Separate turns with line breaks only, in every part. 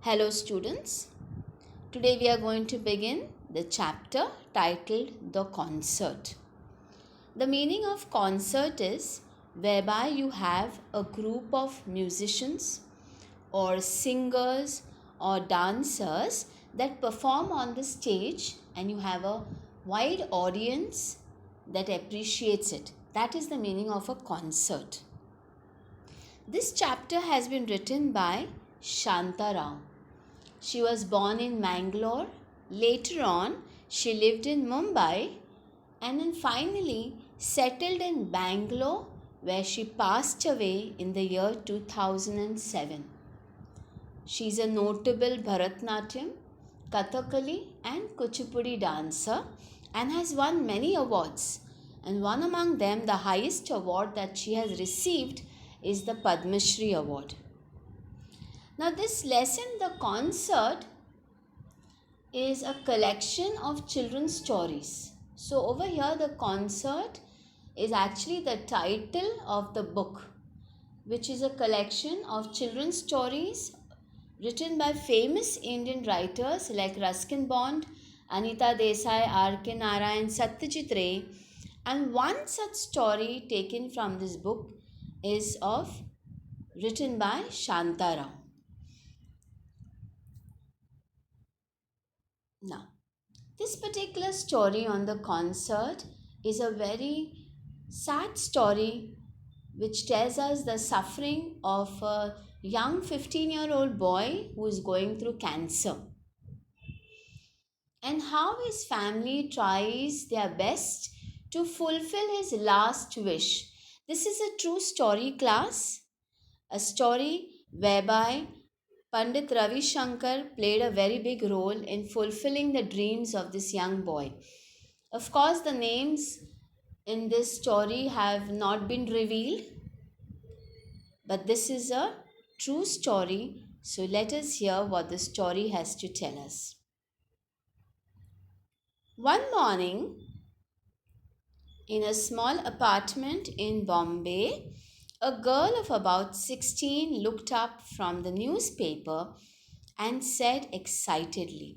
Hello, students. Today we are going to begin the chapter titled The Concert. The meaning of concert is whereby you have a group of musicians or singers or dancers that perform on the stage and you have a wide audience that appreciates it. That is the meaning of a concert. This chapter has been written by Shanta Rao. She was born in Mangalore. Later on, she lived in Mumbai and then finally settled in Bangalore, where she passed away in the year 2007. She is a notable Bharatnatyam, Kathakali, and Kuchipudi dancer and has won many awards. And one among them, the highest award that she has received, is the Padma Shri Award. Now, this lesson, the concert, is a collection of children's stories. So, over here, the concert is actually the title of the book, which is a collection of children's stories written by famous Indian writers like Ruskin Bond, Anita Desai, R.K. Narayan, Satyajit Ray. And one such story taken from this book is written by Shanta Rao. Now, this particular story on the concert is a very sad story which tells us the suffering of a young 15-year-old boy who is going through cancer and how his family tries their best to fulfill his last wish. This is a true story, class, a story whereby Pandit Ravi Shankar played a very big role in fulfilling the dreams of this young boy. Of course, the names in this story have not been revealed, but this is a true story. So let us hear what the story has to tell us. One morning, in a small apartment in Bombay, a girl of about 16 looked up from the newspaper and said excitedly,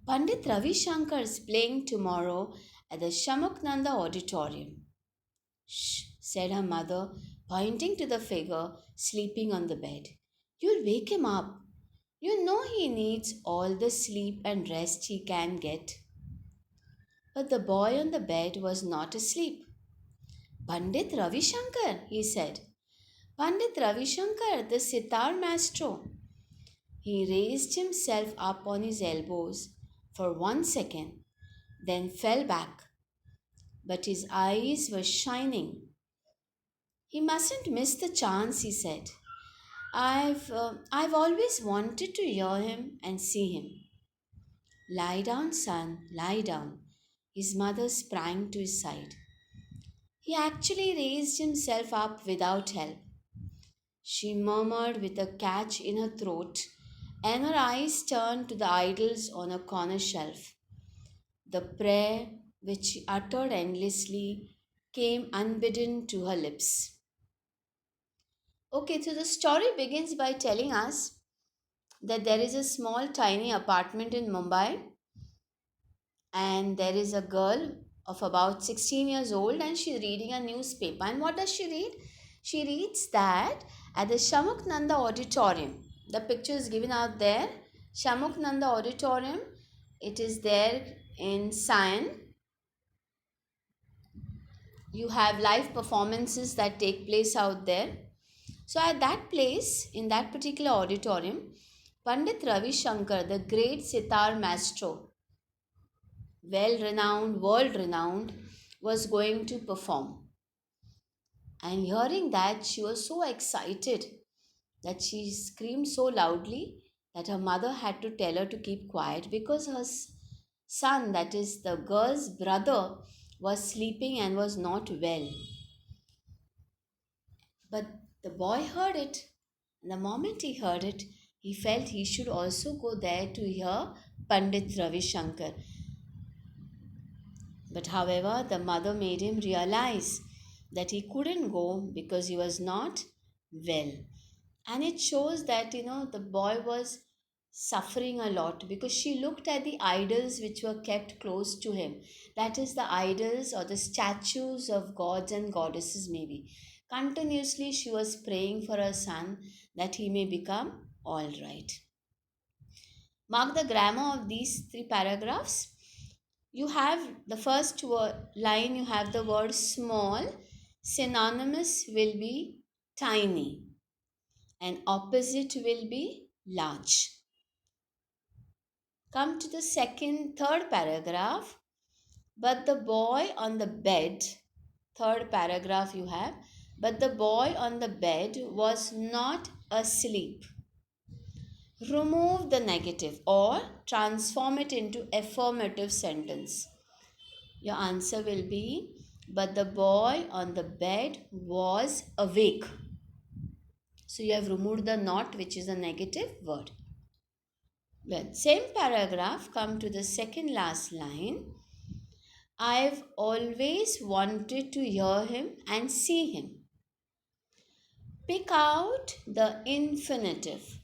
Pandit Ravi Shankar is playing tomorrow at the Shamuknanda Auditorium. Shh, said her mother, pointing to the figure sleeping on the bed. You'll wake him up. You know he needs all the sleep and rest he can get. But the boy on the bed was not asleep. Pandit Ravi Shankar, he said. Pandit Ravi Shankar, the sitar maestro. He raised himself up on his elbows for 1 second, then fell back. But his eyes were shining. He mustn't miss the chance, he said. I've always wanted to hear him and see him. Lie down, son, lie down. His mother sprang to his side. He actually raised himself up without help. She murmured with a catch in her throat, and her eyes turned to the idols on a corner shelf. The prayer which she uttered endlessly came unbidden to her lips. Okay, so the story begins by telling us that there is a small tiny apartment in Mumbai and there is a girl of about 16 years old and she's reading a newspaper. And what does she read? She reads that at the Shamuknanda Auditorium, the picture is given out there, Shamuknanda Auditorium, it is there in Sion. You have live performances that take place out there. So at that place, in that particular auditorium, Pandit Ravi Shankar, the great sitar maestro, well renowned, world renowned, was going to perform. And hearing that, she was so excited that she screamed so loudly that her mother had to tell her to keep quiet because her son, that is the girl's brother, was sleeping and was not well. But the boy heard it. And the moment he heard it, he felt he should also go there to hear Pandit Ravi Shankar. But however, the mother made him realize that he couldn't go because he was not well. And it shows that, the boy was suffering a lot because she looked at the idols which were kept close to him. That is, the idols or the statues of gods and goddesses, maybe. Continuously, she was praying for her son that he may become all right. Mark the grammar of these three paragraphs. You have the first line, you have the word small, synonymous will be tiny, and opposite will be large. Come to the third paragraph. But the boy on the bed, third paragraph you have, but the boy on the bed was not asleep. Remove the negative or transform it into affirmative sentence. Your answer will be, but the boy on the bed was awake. So you have removed the not, which is a negative word. Well, same paragraph, come to the second last line. I've always wanted to hear him and see him. Pick out the infinitive.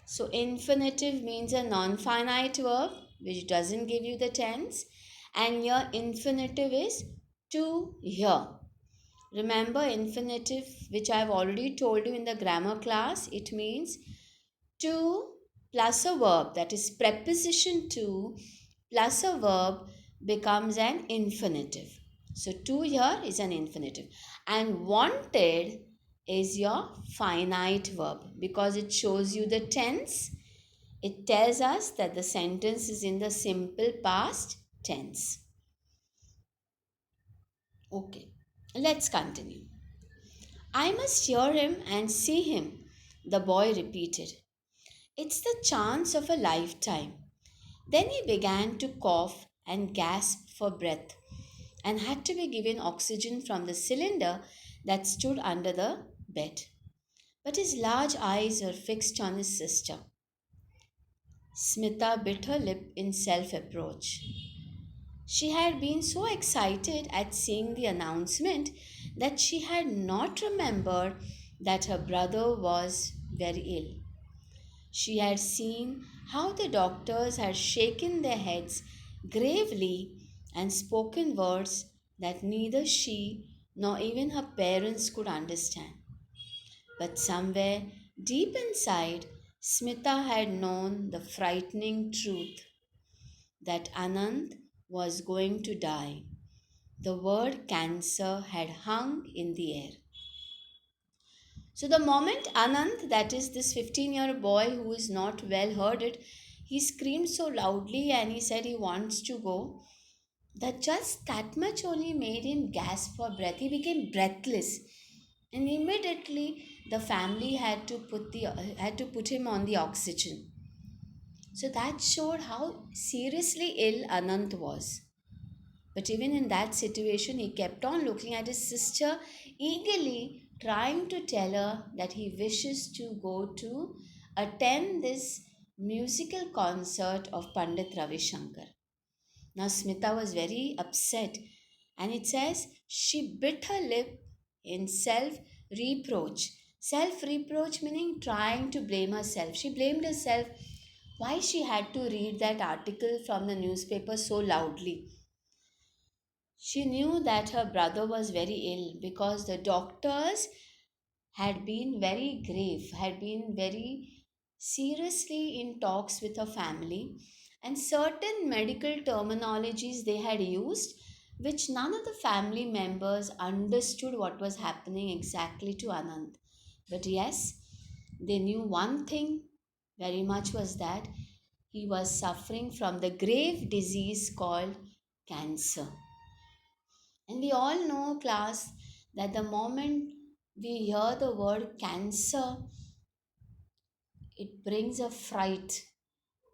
So, infinitive means a non finite verb which doesn't give you the tense, and your infinitive is to hear. Remember, infinitive, which I've already told you in the grammar class, it means to plus a verb, that is preposition to plus a verb becomes an infinitive. So to here is an infinitive, and wanted is your finite verb because it shows you the tense. It tells us that the sentence is in the simple past tense. Okay, let's continue. I must hear him and see him, the boy repeated. It's the chance of a lifetime. Then he began to cough and gasp for breath and had to be given oxygen from the cylinder that stood under the bed. But his large eyes were fixed on his sister. Smita bit her lip in self approach. She had been so excited at seeing the announcement that she had not remembered that her brother was very ill. She had seen how the doctors had shaken their heads gravely and spoken words that neither she nor even her parents could understand. But somewhere deep inside, Smita had known the frightening truth that Anand was going to die. The word cancer had hung in the air. So the moment Anand, that is this 15-year boy who is not well, heard it, he screamed so loudly and he said he wants to go, that just that much only made him gasp for breath. He became breathless, and immediately the family had to put him on the oxygen. So that showed how seriously ill Anand was. But even in that situation, he kept on looking at his sister eagerly, trying to tell her that he wishes to go to attend this musical concert of Pandit Ravi Shankar. Now, Smita was very upset, and it says she bit her lip in self reproach. Self reproach meaning trying to blame herself. She blamed herself why she had to read that article from the newspaper so loudly. She knew that her brother was very ill because the doctors had been very grave, had been very seriously in talks with her family, and certain medical terminologies they had used, which none of the family members understood what was happening exactly to Anand. But yes, they knew one thing very much was that he was suffering from the grave disease called cancer. And we all know, class, that the moment we hear the word cancer, it brings a fright.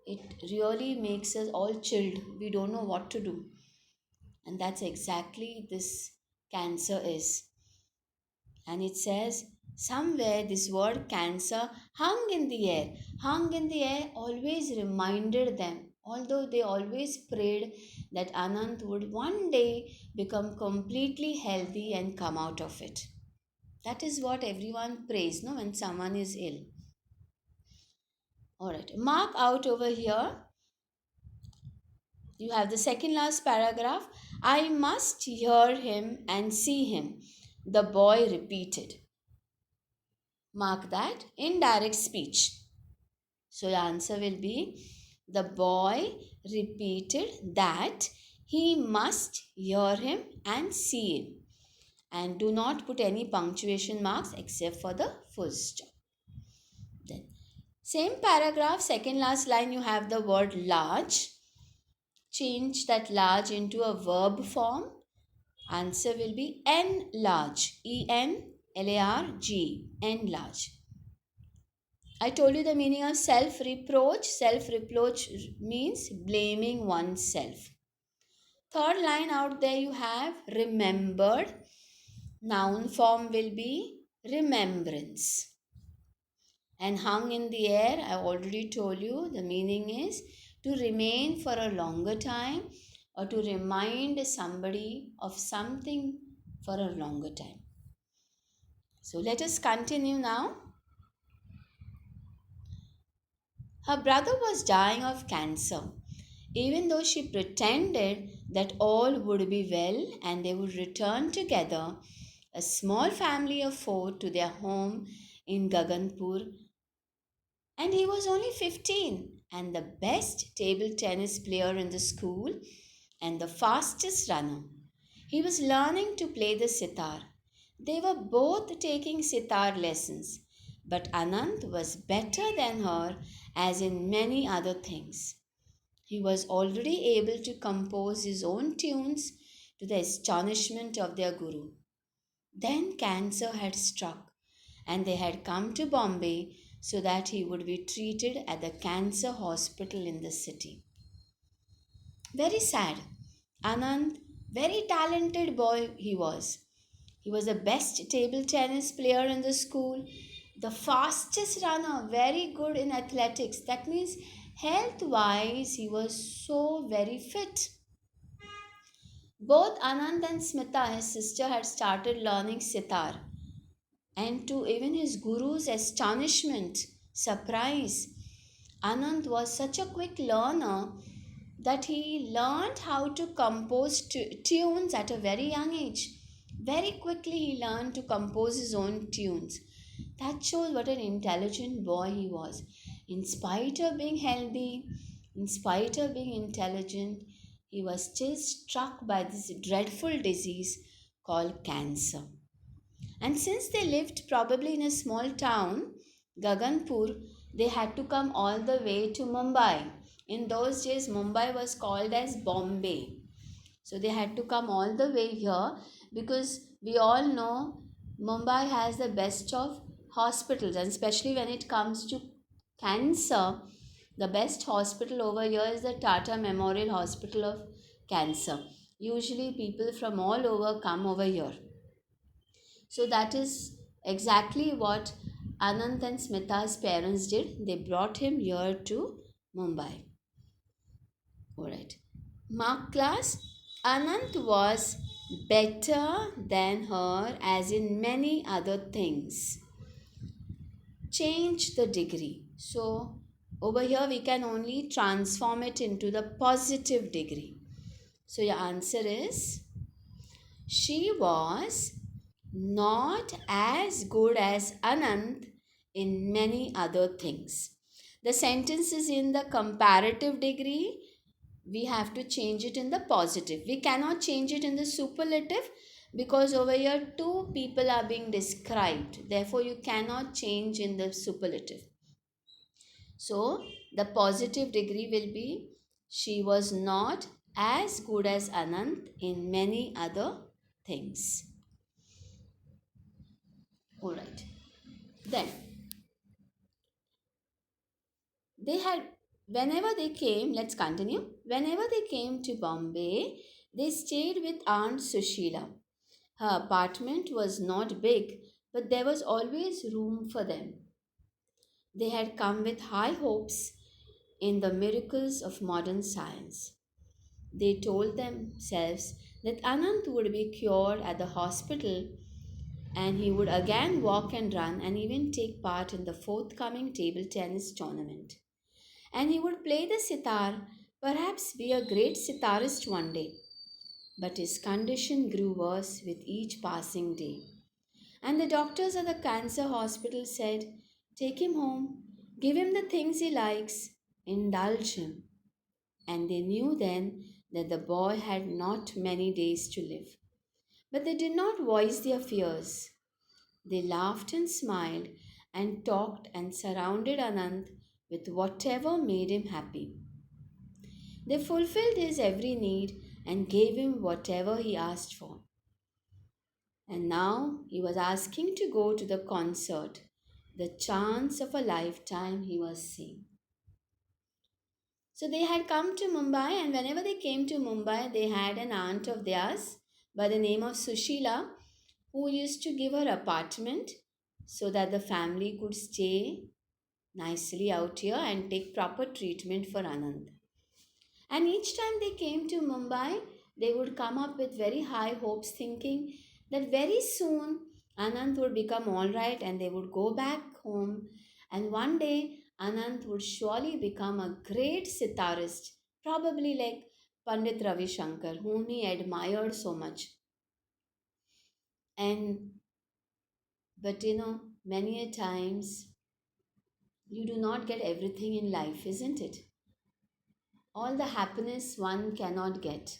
It really makes us all chilled. We don't know what to do. And that's exactly this cancer is. And it says, somewhere this word cancer hung in the air. Hung in the air always reminded them, although they always prayed that Anand would one day become completely healthy and come out of it. That is what everyone prays, no, when someone is ill. Alright, mark out over here. You have the second last paragraph. I must hear him and see him, the boy repeated. Mark that, indirect speech. So the answer will be the boy repeated that he must hear him and see him. And do not put any punctuation marks except for the full stop. Then, same paragraph, second last line, you have the word large. Change that large into a verb form. Answer will be enlarge. ENLARG. Enlarge. I told you the meaning of self reproach. Self reproach means blaming oneself. Third line out there you have remembered. Noun form will be remembrance. And hung in the air, I already told you the meaning is to remain for a longer time or to remind somebody of something for a longer time. So let us continue now. Her brother was dying of cancer. Even though she pretended that all would be well and they would return together, a small family of four, to their home in Gaganpur, and he was only 15 and the best table tennis player in the school and the fastest runner. He was learning to play the sitar. They were both taking sitar lessons, but Anand was better than her as in many other things. He was already able to compose his own tunes to the astonishment of their guru. Then cancer had struck, and they had come to Bombay so that he would be treated at the cancer hospital in the city. Very sad. Anand, very talented boy he was. He was the best table tennis player in the school, the fastest runner, very good in athletics. That means health wise, he was so very fit. Both Anand and Smita, his sister, had started learning sitar. And to even his guru's astonishment, surprise, Anand was such a quick learner that he learned how to compose tunes at a very young age. Very quickly, he learned to compose his own tunes. That shows what an intelligent boy he was. In spite of being healthy, in spite of being intelligent, he was still struck by this dreadful disease called cancer. And since they lived probably in a small town, Gaganpur, they had to come all the way to Mumbai. In those days, Mumbai was called as Bombay. So they had to come all the way here because we all know Mumbai has the best of hospitals, and especially when it comes to cancer, the best hospital over here is the Tata Memorial Hospital of Cancer. Usually, people from all over come over here. So that is exactly what Anant and Smita's parents did. They brought him here to Mumbai. Alright. Mark class. Anant was better than her as in many other things. Change the degree. So over here we can only transform it into the positive degree. So your answer is she was not as good as Anant in many other things. The sentence is in the comparative degree. We have to change it in the positive. We cannot change it in the superlative because over here two people are being described. Therefore, you cannot change in the superlative. So, the positive degree will be she was not as good as Anant in many other things. Alright. Then they had, whenever they came, let's continue. Whenever they came to Bombay, they stayed with Aunt Sushila. Her apartment was not big, but there was always room for them. They had come with high hopes in the miracles of modern science. They told themselves that Anant would be cured at the hospital and he would again walk and run and even take part in the forthcoming table tennis tournament. and he would play the sitar, perhaps be a great sitarist one day. But his condition grew worse with each passing day. And the doctors at the cancer hospital said, "Take him home, give him the things he likes, indulge him." And they knew then that the boy had not many days to live. But they did not voice their fears. They laughed and smiled and talked and surrounded Anand with whatever made him happy. They fulfilled his every need and gave him whatever he asked for. And now he was asking to go to the concert, the chance of a lifetime he was seeing. So they had come to Mumbai, and whenever they came to Mumbai, they had an aunt of theirs by the name of Sushila who used to give her apartment so that the family could stay nicely out here and take proper treatment for Anand. And each time they came to Mumbai, they would come up with very high hopes, thinking that very soon Anand would become all right and they would go back home. And one day, Anand would surely become a great sitarist, probably like Pandit Ravi Shankar, whom he admired so much. And but many a times you do not get everything in life, isn't it? All the happiness one cannot get.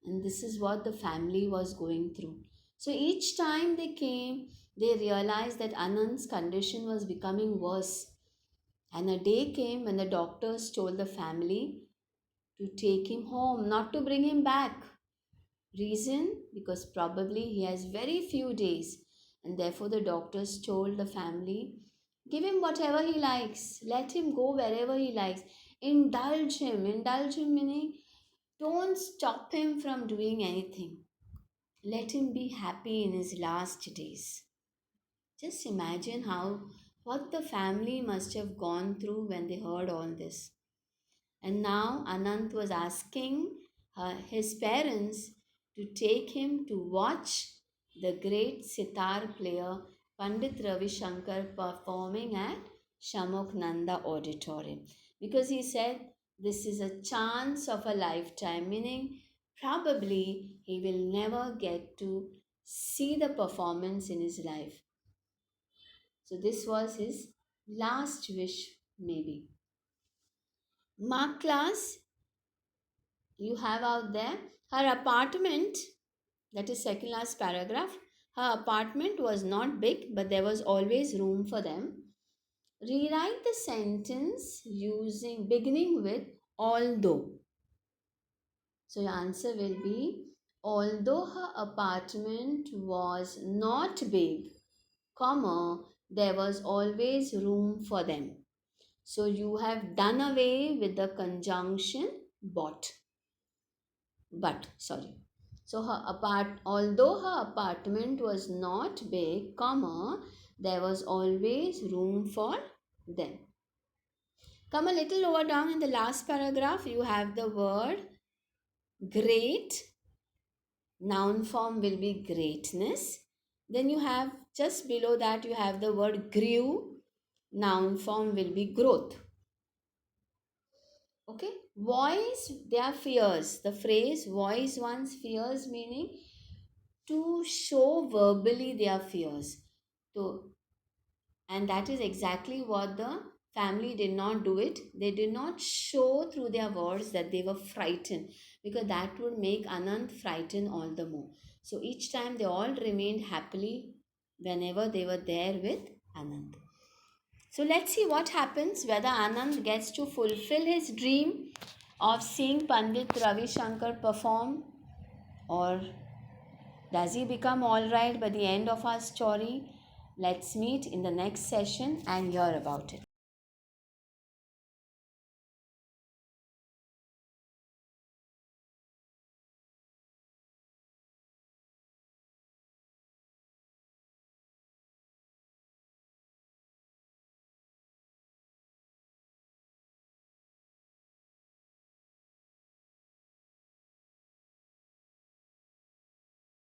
And this is what the family was going through. So each time they came, they realized that Anand's condition was becoming worse. And a day came when the doctors told the family to take him home, not to bring him back. Reason? Because probably he has very few days, and therefore the doctors told the family, give him whatever he likes, let him go wherever he likes, indulge him. Indulge him meaning don't stop him from doing anything. Let him be happy in his last days. Just imagine what the family must have gone through when they heard all this. And now Anant was asking his parents to take him to watch the great sitar player Pandit Ravi Shankar performing at Shamukh Nanda Auditorium. Because he said this is a chance of a lifetime, meaning probably he will never get to see the performance in his life. So this was his last wish, maybe. Mark class, you have out there her apartment, that is second last paragraph. Her apartment was not big, but there was always room for them. Rewrite the sentence using beginning with although. So your answer will be although her apartment was not big, comma, there was always room for them. So you have done away with the conjunction but sorry. So although her apartment was not big, comma, there was always room for them. Come a little lower down in the last paragraph, you have the word great. Noun form will be greatness. Then you have just below that you have the word grew. Noun form will be growth. Okay, voice their fears. The phrase voice one's fears meaning to show verbally their fears. So, and that is exactly what the family did not do it. They did not show through their words that they were frightened, because that would make Anand frightened all the more. So each time they all remained happily whenever they were there with Anand. So let's see what happens, whether Anand gets to fulfill his dream of seeing Pandit Ravi Shankar perform, or does he become all right by the end of our story? Let's meet in the next session and hear about it.